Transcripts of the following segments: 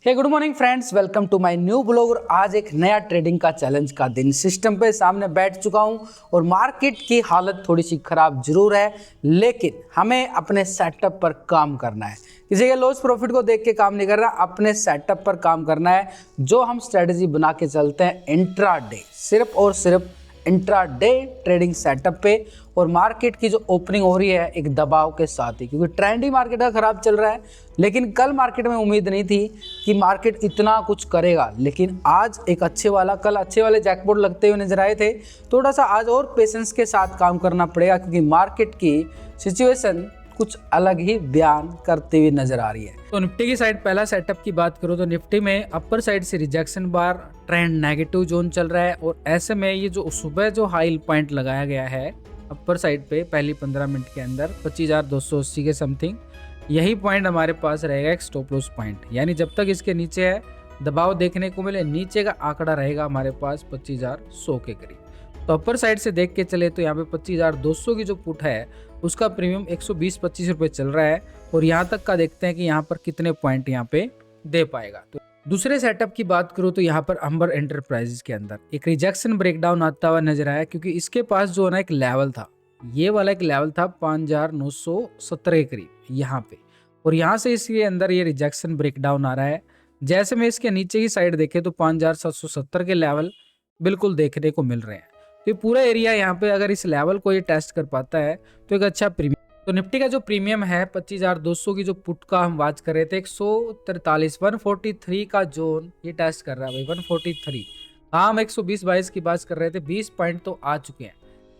Hey good morning friends, welcome to my new blog. और आज एक नया ट्रेडिंग का चैलेंज का दिन। सिस्टम पे सामने बैठ चुका हूं और मार्केट की हालत थोड़ी सी खराब जरूर है, लेकिन हमें अपने सेटअप पर काम करना है। किसी के लॉस प्रॉफिट को देख के काम नहीं करना, अपने सेटअप पर काम करना है। जो हम स्ट्रेटजी बना के चलते हैं इंट्राडे, सिर्फ और सिर्फ इंट्राडे ट्रेडिंग सेटअप पे। और मार्केट की जो ओपनिंग हो रही है एक दबाव के साथ ही, क्योंकि ट्रेंड ही मार्केट का खराब चल रहा है। लेकिन कल मार्केट में उम्मीद नहीं थी कि मार्केट इतना कुछ करेगा, लेकिन आज एक अच्छे वाला, कल अच्छे वाले जैकपॉट लगते हुए नजर आए थे। थोड़ा सा आज और पेशेंस के साथ काम करना पड़ेगा, क्योंकि मार्केट की सिचुएशन कुछ अलग ही बयान करते हुए नजर आ रही है। तो निफ्टी की साइड पहला सेटअप की बात करूं तो निफ्टी में अपर साइड से रिजेक्शन बार, ट्रेंड नेगेटिव जोन चल रहा है। और ऐसे में ये जो सुबह जो हाई पॉइंट लगाया गया है अपर साइड पे पहली 15 मिनट के अंदर 25,280 के समथिंग, यही पॉइंट हमारे पास रहेगा एक स्टॉप लॉस पॉइंट। यानी जब तक इसके नीचे है दबाव देखने को मिले, नीचे का आंकड़ा रहेगा हमारे पास 25,100 के करीब। तो अपर साइड से देख के चले तो यहाँ पे 25,200 की जो पुट है उसका प्रीमियम 120-25 रुपये चल रहा है। और यहाँ तक का देखते हैं कि यहाँ पर कितने पॉइंट यहाँ पे दे पाएगा। तो दूसरे सेटअप की बात करूँ तो यहाँ पर अंबर एंटरप्राइजेस के अंदर एक रिजेक्शन ब्रेकडाउन आता हुआ नजर आया, क्योंकि इसके पास जो है ना एक लेवल था, ये वाला एक लेवल था 5,917 के करीब यहाँ पे। और यहाँ से इसके अंदर ये रिजेक्शन ब्रेकडाउन आ रहा है। जैसे में इसके नीचे की साइड देखे तो 5,770 के लेवल बिल्कुल देखने को मिल रहे हैं। तो ये पूरा एरिया यहाँ पे अगर इस लेवल को ये टेस्ट कर पाता है तो एक अच्छा प्रीमियम। तो निफ्टी का जो प्रीमियम है 25,200 की जो पुट का हम बात कर रहे थे 143 का जोन ये टेस्ट कर रहा है भाई 143। हाँ, हम 120-22 की बात कर रहे थे, 20 पॉइंट तो आ चुके हैं।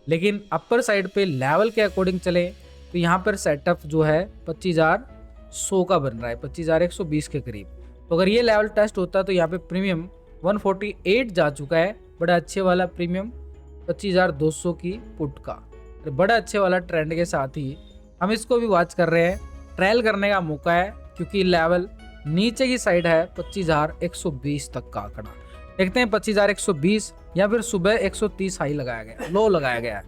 लेकिन अपर साइड पे लेवल के अकॉर्डिंग चले तो यहाँ पर सेटअप जो है 25,100 का बन रहा है, 25,120 के करीब। तो अगर ये लेवल टेस्ट होता तो यहाँ पे प्रीमियम 148 जा चुका है। बड़ा अच्छे वाला प्रीमियम 25,200 की पुट का, बड़ा अच्छे वाला ट्रेंड के साथ ही हम इसको भी वॉच कर रहे हैं। ट्रायल करने का मौका है, क्योंकि लेवल नीचे की साइड है 25,120 तक का आंकड़ा। देखते हैं 25,120 या फिर सुबह 130 हाई लगाया गया, लो लगाया गया है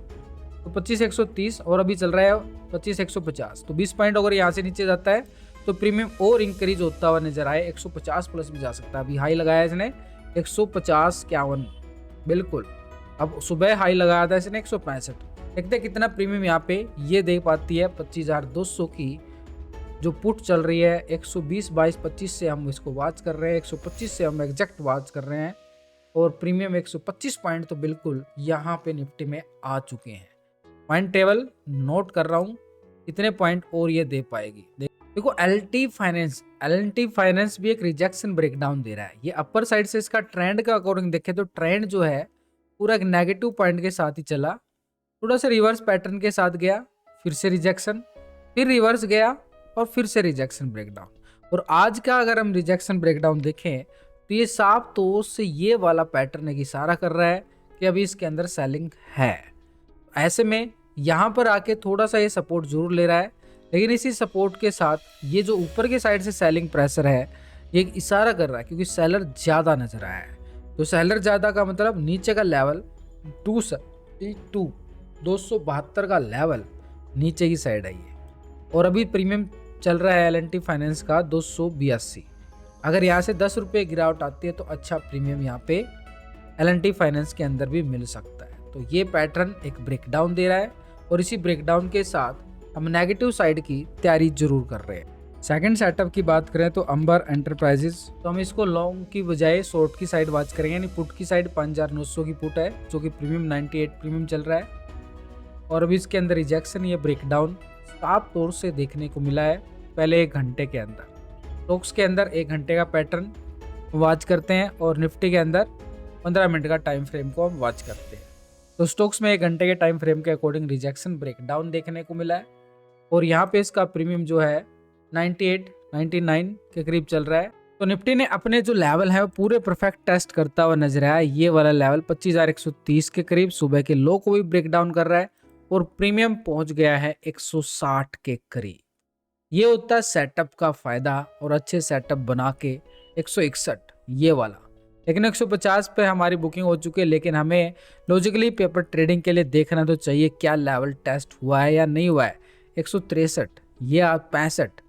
तो 25,130 और अभी चल रहा है 25,150। तो 20 पॉइंट अगर यहाँ से नीचे जाता है तो प्रीमियम और इंक्रीज होता हुआ नजर आए, 150 प्लस भी जा सकता है। अभी हाई लगाया इसने 150-51 बिल्कुल। अब सुबह हाई लगाया था इसने 165। देखते हैं कितना प्रीमियम यहाँ पे ये दे पाती है। 25,200 की जो पुट चल रही है 120-22-25 से हम इसको वॉच कर रहे हैं, 125 से हम एग्जैक्ट वॉच कर रहे हैं। और प्रीमियम 125 पॉइंट तो बिल्कुल यहाँ पे निफ्टी में आ चुके हैं। पॉइंट टेबल नोट कर रहा हूँ कितने पॉइंट और ये दे पाएगी। देखो एल&टी फाइनेंस भी एक रिजेक्शन ब्रेकडाउन दे रहा है। ये अपर साइड से इसका ट्रेंड का अकॉर्डिंग देखे तो ट्रेंड जो है पूरा एक नेगेटिव पॉइंट के साथ ही चला, थोड़ा सा रिवर्स पैटर्न के साथ गया, फिर से रिजेक्शन, फिर रिवर्स गया और फिर से रिजेक्शन ब्रेकडाउन। और आज का अगर हम रिजेक्शन ब्रेकडाउन देखें तो ये साफ तौर से ये वाला पैटर्न एक इशारा कर रहा है कि अभी इसके अंदर सेलिंग है। ऐसे में यहाँ पर आके थोड़ा सा ये सपोर्ट जरूर ले रहा है, लेकिन इसी सपोर्ट के साथ ये जो ऊपर के साइड से सेलिंग प्रेशर है ये एक इशारा कर रहा है, क्योंकि सेलर ज़्यादा नजर आया है। तो सेलर ज़्यादा का मतलब नीचे का लेवल 272 का लेवल नीचे की साइड है ये। और अभी प्रीमियम चल रहा है एल&टी फाइनेंस का 282। अगर यहाँ से 10 रुपये गिरावट आती है तो अच्छा प्रीमियम यहाँ पे एल&टी फाइनेंस के अंदर भी मिल सकता है। तो ये पैटर्न एक ब्रेकडाउन दे रहा है और इसी ब्रेकडाउन के साथ हम नेगेटिव साइड की तैयारी जरूर कर रहे हैं। सेकंड सेटअप की बात करें तो अंबर एंटरप्राइजेस, तो हम इसको लॉन्ग की बजाय शॉर्ट की साइड वॉच करेंगे। यानी पुट की साइड 5,900 की पुट है, जो कि प्रीमियम 98 प्रीमियम चल रहा है। और अभी इसके अंदर रिजेक्शन, ये ब्रेकडाउन साफ तौर से देखने को मिला है पहले 1 घंटे के अंदर। स्टॉक्स के अंदर 1 घंटे का पैटर्न वॉच करते हैं और निफ्टी के अंदर 15 मिनट का टाइम फ्रेम को हम वॉच करते हैं। तो स्टॉक्स में 1 घंटे के टाइम फ्रेम के अकॉर्डिंग रिजेक्शन ब्रेकडाउन देखने को मिला है। और यहाँ पे इसका प्रीमियम जो है 98-99 के करीब चल रहा है। तो निफ्टी ने अपने जो लेवल है वो पूरे परफेक्ट टेस्ट करता हुआ नजर आया। ये वाला लेवल 25,130 के करीब सुबह के लो को भी ब्रेक डाउन कर रहा है और प्रीमियम पहुंच गया है 160 के करीब। ये होता है सेटअप का फायदा, और अच्छे सेटअप बना के 161 ये वाला। लेकिन 150 पे हमारी बुकिंग हो चुकी है। लेकिन हमें लॉजिकली पेपर ट्रेडिंग के लिए देखना तो चाहिए क्या लेवल टेस्ट हुआ है या नहीं हुआ है। 163 ये 65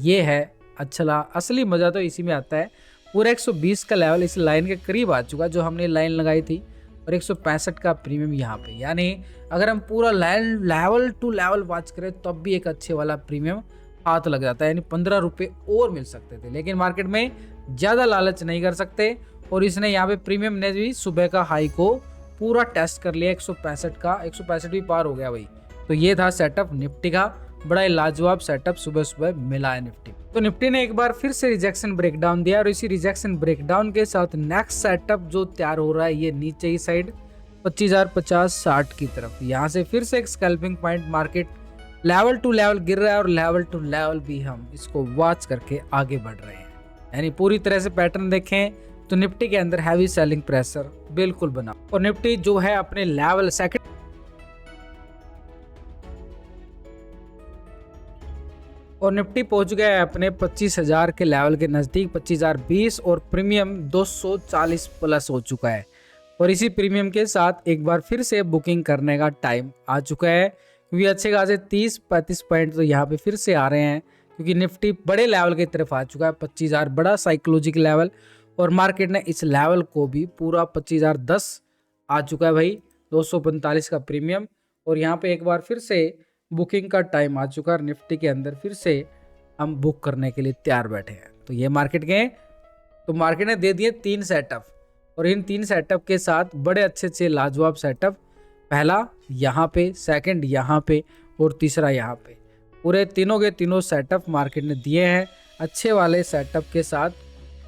ये है अच्छा, असली मजा तो इसी में आता है। पूरा 120 का लेवल इस लाइन के करीब आ चुका जो हमने लाइन लगाई थी, और 165 का प्रीमियम यहाँ पे। यानी अगर हम पूरा line level to level watch करें तब भी एक अच्छे वाला प्रीमियम हाथ लग जाता है, यानी 15 रुपये और मिल सकते थे। लेकिन मार्केट में ज़्यादा लालच नहीं कर सकते, और इसने यहाँ पे प्रीमियम ने भी सुबह का हाई को पूरा टेस्ट कर लिया 165 का, 165 भी पार हो गया भाई। तो ये था सेटअप निफ्टी का, बड़ा ही लाजवाब सेटअप सुबह सुबह मिला है निफ्टी। तो निफ्टी ने एक बार फिर से रिजेक्शन ब्रेकडाउन दिया, और इसी रिजेक्शन ब्रेकडाउन के साथ नेक्स्ट सेटअप जो तैयार हो रहा है ये नीचे ही साइड 25,050-60 की तरफ। यहाँ से फिर से एक scalping point, market level to level गिर रहा है, और लेवल टू लेवल भी हम इसको वॉच करके आगे बढ़ रहे हैं। यानी पूरी तरह से पैटर्न देखें तो निफ्टी के अंदर हैवी सेलिंग प्रेशर बिल्कुल बना, और निफ्टी जो है अपने लेवल सेकंड और निफ्टी पहुंच गया है अपने 25,000 के लेवल के नज़दीक, 25,020, और प्रीमियम 240 प्लस हो चुका है। और इसी प्रीमियम के साथ एक बार फिर से बुकिंग करने का टाइम आ चुका है, क्योंकि अच्छे खासे 30-35 पॉइंट तो यहाँ पे फिर से आ रहे हैं, क्योंकि निफ्टी बड़े लेवल की तरफ आ चुका है। 25,000 बड़ा साइकोलॉजिकल लेवल, और मार्केट ने इस लेवल को भी पूरा 25,010 आ चुका है भाई, 245 का प्रीमियम। और यहाँ पे एक बार फिर से बुकिंग का टाइम आ चुका है, निफ्टी के अंदर फिर से हम बुक करने के लिए तैयार बैठे हैं। तो ये मार्केट के, तो मार्केट ने दे दिए 3 सेटअप, और इन 3 सेटअप के साथ बड़े अच्छे लाजवाब सेटअप, पहला यहाँ पे, सेकंड यहाँ पे, और तीसरा यहाँ पे, पूरे तीनों के तीनों सेटअप मार्केट ने दिए हैं। अच्छे वाले सेटअप के साथ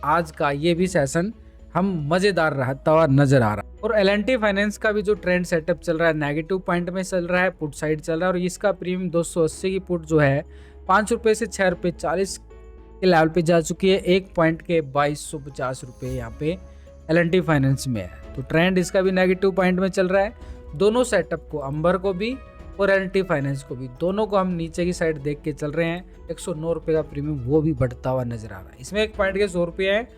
आज का ये भी सेशन हम मज़ेदार रहता हुआ नजर आ रहा है। और L&T फाइनेंस का भी जो ट्रेंड सेटअप चल रहा है नेगेटिव पॉइंट में चल रहा है, पुट साइड चल रहा है, और इसका प्रीमियम 280 की पुट जो है 5 रुपये से 6 रुपये 40 के लेवल पे जा चुकी है। 1 पॉइंट के 2250 रुपये यहाँ पे L&T फाइनेंस में है। तो ट्रेंड इसका भी नेगेटिव पॉइंट में चल रहा है। दोनों सेटअप को, अंबर को भी और L&T फाइनेंस को भी, दोनों को हम नीचे की साइड देख के चल रहे हैं। 109 रुपये का प्रीमियम वो भी बढ़ता हुआ नजर आ रहा है। इसमें 1 पॉइंट के 100 रुपये हैं,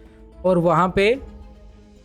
और वहाँ पे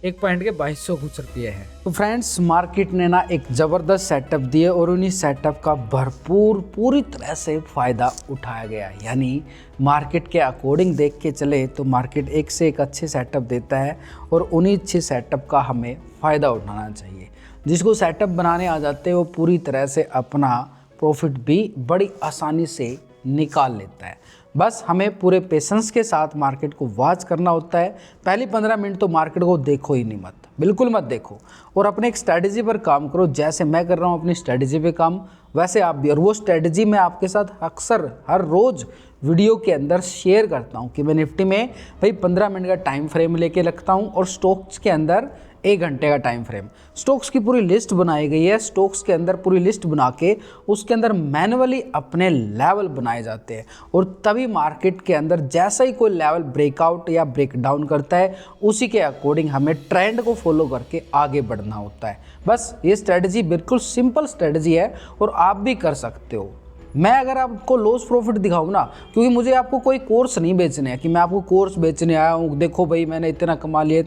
1 पॉइंट के 2200 कुछ रुपये हैं। तो फ्रेंड्स, मार्केट ने ना एक ज़बरदस्त सेटअप दिए, और उन्हीं सेटअप का भरपूर पूरी तरह से फ़ायदा उठाया गया। यानी मार्केट के अकॉर्डिंग देख के चले तो मार्केट एक से एक अच्छे सेटअप देता है, और उन्हीं अच्छे सेटअप का हमें फ़ायदा उठाना चाहिए। जिसको सेटअप बनाने आ जाते हैं वो पूरी तरह से अपना प्रॉफिट भी बड़ी आसानी से निकाल लेता है। बस हमें पूरे पेशेंस के साथ मार्केट को वॉच करना होता है। पहली 15 मिनट तो मार्केट को देखो ही नहीं, मत, बिल्कुल मत देखो, और अपने एक स्ट्रैटेजी पर काम करो। जैसे मैं कर रहा हूँ अपनी स्ट्रैटेजी पे काम, वैसे आप भी। और वो स्ट्रैटेजी मैं आपके साथ अक्सर हर रोज़ वीडियो के अंदर शेयर करता हूँ कि मैं निफ्टी में भाई 15 मिनट का टाइम फ्रेम लेके रखता हूँ, और स्टॉक्स के अंदर 1 घंटे का टाइम फ्रेम। स्टॉक्स की पूरी लिस्ट बनाई गई है। स्टॉक्स के अंदर पूरी लिस्ट बना के उसके अंदर मैनुअली अपने लेवल बनाए जाते हैं, और तभी मार्केट के अंदर जैसा ही कोई लेवल ब्रेकआउट या ब्रेकडाउन करता है उसी के अकॉर्डिंग हमें ट्रेंड को फॉलो करके आगे बढ़ना होता है। बस ये स्ट्रेटजी बिल्कुल सिंपल स्ट्रेटजी है, और आप भी कर सकते हो। मैं अगर आपको लॉस प्रॉफिट दिखाऊँ ना, क्योंकि मुझे आपको कोई कोर्स नहीं बेचने हैं कि मैं आपको कोर्स बेचने आया हूँ, देखो भाई मैंने इतना कमा लिया।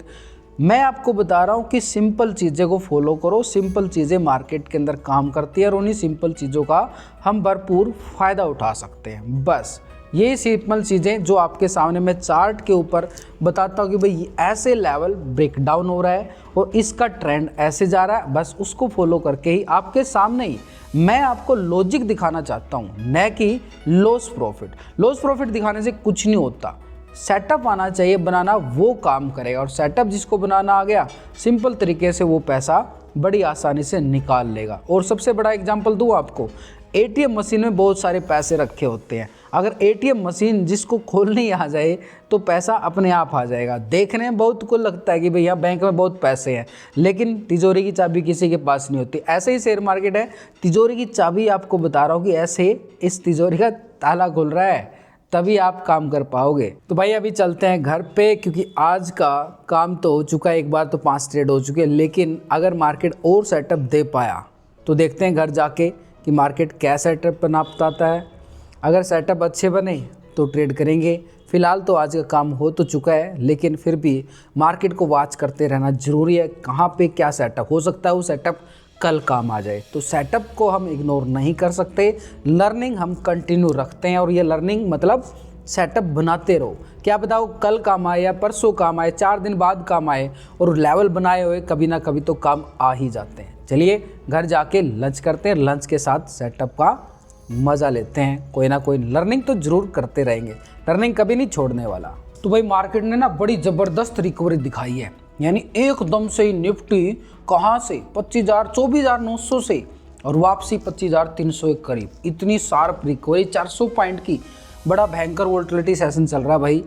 मैं आपको बता रहा हूँ कि सिंपल चीज़ें को फॉलो करो। सिंपल चीज़ें मार्केट के अंदर काम करती है, और उन्हीं सिंपल चीज़ों का हम भरपूर फ़ायदा उठा सकते हैं। बस यही सिंपल चीज़ें जो आपके सामने मैं चार्ट के ऊपर बताता हूँ कि भाई ऐसे लेवल ब्रेकडाउन हो रहा है और इसका ट्रेंड ऐसे जा रहा है, बस उसको फॉलो करके ही आपके सामने ही मैं आपको लॉजिक दिखाना चाहता हूँ, न कि लॉस प्रॉफिट। लॉस प्रॉफिट दिखाने से कुछ नहीं होता, सेटअप आना चाहिए बनाना, वो काम करेगा। और सेटअप जिसको बनाना आ गया, सिंपल तरीके से वो पैसा बड़ी आसानी से निकाल लेगा। और सबसे बड़ा एग्जांपल दूँ आपको, एटीएम मशीन में बहुत सारे पैसे रखे होते हैं। अगर एटीएम मशीन जिसको खोलनी आ जाए तो पैसा अपने आप आ जाएगा। देखने में बहुत को लगता है कि भैया बैंक में बहुत पैसे हैं, लेकिन तिजोरी की चाबी किसी के पास नहीं होती। ऐसे ही शेयर मार्केट है, तिजोरी की चाबी आपको बता रहा हूँ कि ऐसे इस तिजोरी का ताला खुल रहा है, तभी आप काम कर पाओगे। तो भाई अभी चलते हैं घर पे, क्योंकि आज का काम तो हो चुका है, एक बार तो 5 ट्रेड हो चुके हैं। लेकिन अगर मार्केट और सेटअप दे पाया तो देखते हैं घर जाके कि मार्केट क्या सेटअप बना पाता है। अगर सेटअप अच्छे बने तो ट्रेड करेंगे। फिलहाल तो आज का काम हो तो चुका है, लेकिन फिर भी मार्केट को वॉच करते रहना ज़रूरी है। कहाँ पे क्या सेटअप हो सकता है, वो सेटअप कल काम आ जाए। तो सेटअप को हम इग्नोर नहीं कर सकते, लर्निंग हम कंटिन्यू रखते हैं। और ये लर्निंग मतलब सेटअप बनाते रहो, क्या बताओ कल काम आए या परसों काम आए, 4 दिन बाद काम आए, और लेवल बनाए हुए कभी ना कभी तो काम आ ही जाते हैं। चलिए घर जाके लंच करते हैं, लंच के साथ सेटअप का मज़ा लेते हैं। कोई ना कोई लर्निंग तो जरूर करते रहेंगे, लर्निंग कभी नहीं छोड़ने वाला। तो भाई मार्केट ने ना बड़ी ज़बरदस्त रिकवरी दिखाई है, यानी एकदम से ही निफ्टी कहाँ से 25,000 24,900 से और वापसी 25,300 के करीब, इतनी शार्प रिकवरी 400 पॉइंट की। बड़ा भयंकर वोलेटिलिटी सेशन चल रहा है भाई,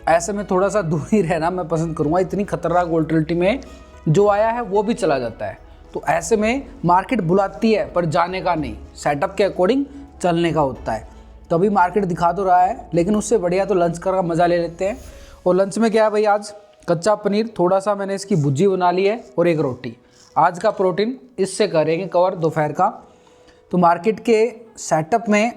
ऐसे में थोड़ा सा दूर ही रहना मैं पसंद करूँगा। इतनी खतरनाक वोलेटिलिटी में जो आया है वो भी चला जाता है, तो ऐसे में मार्केट बुलाती है पर जाने का नहीं, सेटअप के अकॉर्डिंग चलने का होता है। तो अभी मार्केट दिखा तो रहा है, लेकिन उससे बढ़िया तो लंच का मज़ा ले लेते हैं। और लंच में क्या है भाई, आज कच्चा पनीर, थोड़ा सा मैंने इसकी भुर्जी बना ली है और एक रोटी। आज का प्रोटीन इससे करेंगे कवर दोपहर का। तो मार्केट के सेटअप में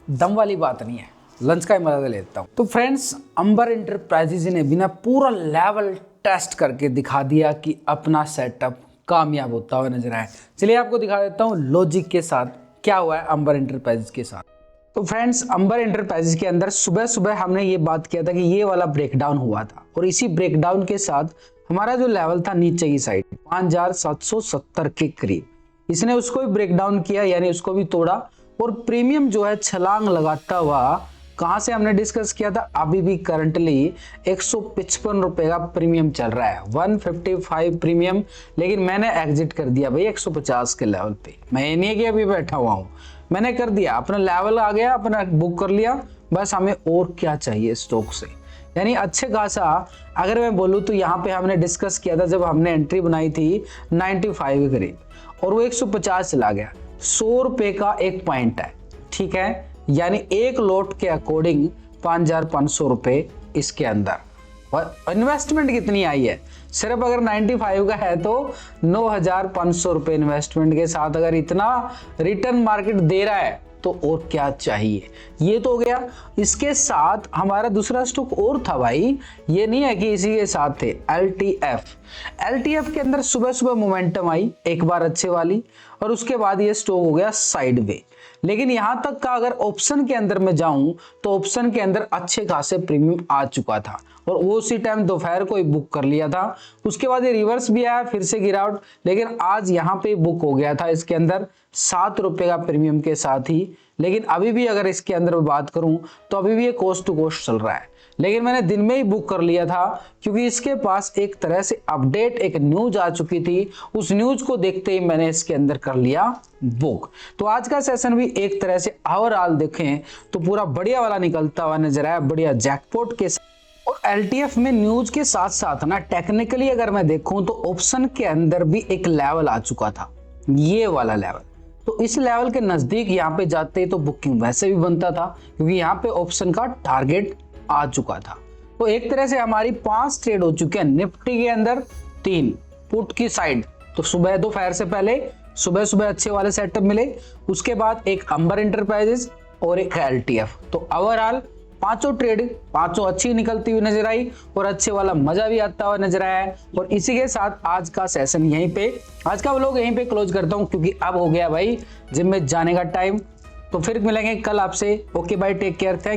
दम वाली बात नहीं है, लंच का ही मजा लेता हूँ। तो फ्रेंड्स, अंबर एंटरप्राइजेज ने बिना पूरा लेवल टेस्ट करके दिखा दिया कि अपना सेटअप कामयाब होता हुआ नजर आए। चलिए आपको दिखा देता हूँ लॉजिक के साथ क्या हुआ है अंबर एंटरप्राइजेज के साथ। तो फ्रेंड्स, अंबर एंटरप्राइजेज के अंदर सुबह सुबह हमने ये बात किया था कि ये वाला ब्रेकडाउन हुआ था, और इसी ब्रेकडाउन के साथ हमारा जो लेवल था नीचे की साइड 5,770 के करीब, इसने उसको भी ब्रेकडाउन किया, यानी उसको भी तोड़ा। और प्रीमियम जो है छलांग लगाता हुआ कहाँ से हमने डिस्कस किया था, अभी भी करंटली 155 रुपए का प्रीमियम चल रहा है, 155 प्रीमियम। लेकिन मैंने एग्जिट कर दिया भाई 150 के लेवल पे। मैं ये नहीं कि अभी बैठा हुआ हूँ, मैंने कर दिया, अपना लेवल आ गया, अपना बुक कर लिया। बस हमें और क्या चाहिए स्टॉक से, यानी अच्छे खासा। अगर मैं बोलूँ तो यहाँ पे हमने डिस्कस किया था जब हमने एंट्री बनाई थी 95 के करीब, और वो 150 चला गया। 100 रुपए का एक पॉइंट है, ठीक है, यानी एक लोट के अकॉर्डिंग 5,500 रुपए इसके अंदर। और इन्वेस्टमेंट कितनी आई है, सिर्फ अगर 95 का है तो 9,500 रुपए इन्वेस्टमेंट के साथ अगर इतना रिटर्न मार्केट दे रहा है तो और क्या चाहिए। ये तो हो गया। इसके साथ हमारा दूसरा स्टॉक और था भाई, ये नहीं है कि इसी के साथ थे, LTF के अंदर सुबह सुबह मोमेंटम आई एक बार अच्छे वाली, और उसके बाद ये स्टॉक हो गया साइडवे। लेकिन यहां तक का अगर ऑप्शन के अंदर मैं जाऊं तो ऑप्शन के अंदर अच्छे खासे प्रीमियम आ चुका था, और वो उसी टाइम दोपहर को ही बुक कर लिया था। उसके बाद ये रिवर्स भी आया, फिर से गिरावट, लेकिन आज यहाँ पे बुक हो गया था इसके अंदर 7 रुपए का प्रीमियम के साथ ही। लेकिन अभी भी अगर इसके अंदर मैं बात करूं तो अभी भी ये कोस्ट टू कोस्ट चल रहा है, लेकिन मैंने दिन में ही बुक कर लिया था क्योंकि इसके पास एक तरह से अपडेट, एक न्यूज आ चुकी थी। उस न्यूज को देखते ही मैंने इसके अंदर कर लिया बुक। तो आज का सेशन भी एक तरह से ओवरऑल देखें तो पूरा बढ़िया वाला निकलता हुआ नजर आया, बढ़िया जैकपॉट के साथ। और LTF में न्यूज के साथ साथ ना टेक्निकली अगर मैं देखूं तो ऑप्शन के अंदर भी एक लेवल आ चुका था, ये वाला लेवल। तो इस लेवल के नजदीक यहाँ पे जाते तो बुकिंग वैसे भी बनता था, क्योंकि यहाँ पे ऑप्शन का टारगेट आ चुका था। तो एक तरह से हमारी 5 ट्रेड हो चुके हैं निफ्टी के अंदर, 3 पुट की साइड। तो सुबह दोपहर से पहले सुबह सुबह अच्छे वाले सेटअप मिले, उसके बाद एक अंबर एंटरप्राइजेज और एक LTF। तो ओवरऑल 5 ट्रेड 5 अच्छी निकलती हुई नजर आई, और अच्छे वाला मजा भी आता हुआ नजर आया है। और इसी के साथ आज का सेशन यहीं पे, आज का व्लॉग यहीं पे क्लोज करता हूं, क्योंकि अब हो गया भाई जिम में जाने का टाइम। तो फिर मिलेंगे कल आपसे। Okay bye, take care, thank